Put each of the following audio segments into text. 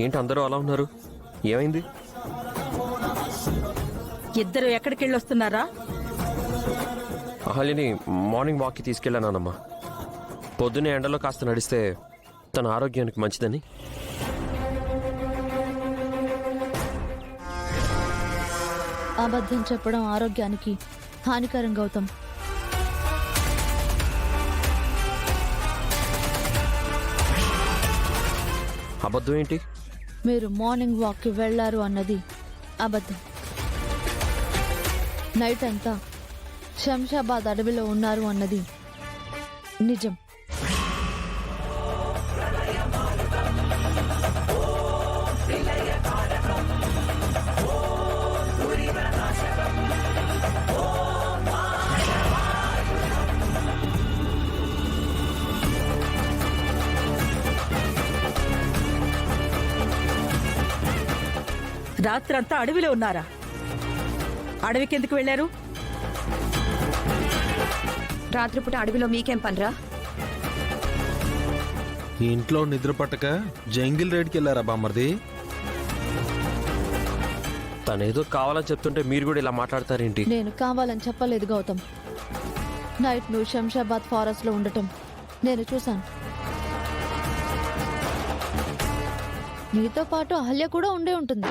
ఏంటి అందరూ అలా ఉన్నారు? ఏమైంది? ఇద్దరు ఎక్కడికి వెళ్ళొస్తున్నారా? అహల్యని మార్నింగ్ వాక్కి తీసుకెళ్ళానమ్మా. పొద్దున్నే ఎండలో కాస్త నడిస్తే తన ఆరోగ్యానికి మంచిదని. అబద్ధం చెప్పడం ఆరోగ్యానికి హానికరం గౌతమ్. అబద్ధం ఏంటి? మీరు మార్నింగ్ వాక్కి వెళ్లారు అన్నది అబద్ధం. నైట్ అంతా శంషాబాద్ అడవిలో ఉన్నారు అన్నది నిజం. రాత్రంతా అడవిలో ఉన్నారా? అడవికి ఎందుకు వెళ్లారు? రాత్రిపూట అడవిలో మీకేం పనిరా? ఇంట్లో నిద్ర పట్టక జంగిల్ రైడ్కి వెళ్ళారా బామ్మర్ది? తనేదో కావాలని చెప్తుంటే మీరు కూడా ఇలా మాట్లాడతారేంటి? నేను కావాలని చెప్పలేదు గౌతమ్. నైట్ నువ్వు శంషాబాద్ ఫారెస్ట్ లో ఉండటం నేను చూశాను. నీతో పాటు అహల్య కూడా ఉండే ఉంటుంది.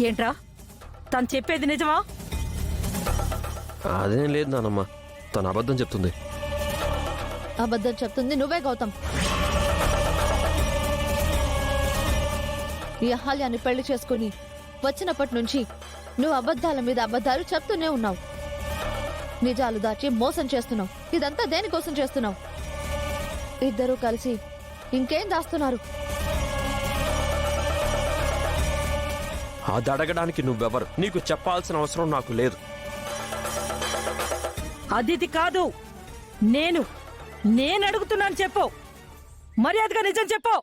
ఏంట్రా, తను చెప్పేది నిజమా? అదేం లేదు నానమ్మ, తను అబద్ధం చెప్తుంది. అబద్ధం చెప్తుంది నువ్వే గౌతమ్. ఈ అహల్యాన్ని పెళ్లి చేసుకుని వచ్చినప్పటి నుంచి నువ్వు అబద్ధాల మీద అబద్ధాలు చెప్తూనే ఉన్నావు. నిజాలు దాచి మోసం చేస్తున్నావు. ఇదంతా దేనికోసం చేస్తున్నావు? ఇద్దరూ కలిసి ఇంకేం దాస్తున్నారు? అది అడగడానికి నువ్వెవరు? నీకు చెప్పాల్సిన అవసరం నాకు లేదు. అది కాదు, నేను అడుగుతున్నాను, చెప్పు. మర్యాదగా నిజం చెప్పు.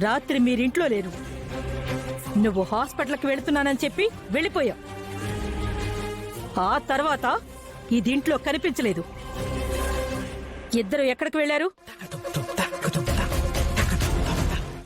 రాత్రి మీరింట్లో లేరు. నువ్వు హాస్పిటల్కి వెళుతున్నానని చెప్పి వెళ్ళిపోయావు. ఆ తర్వాత ఈ దీంట్లో కనిపించలేదు. ఇద్దరు ఎక్కడికి వెళ్లారు?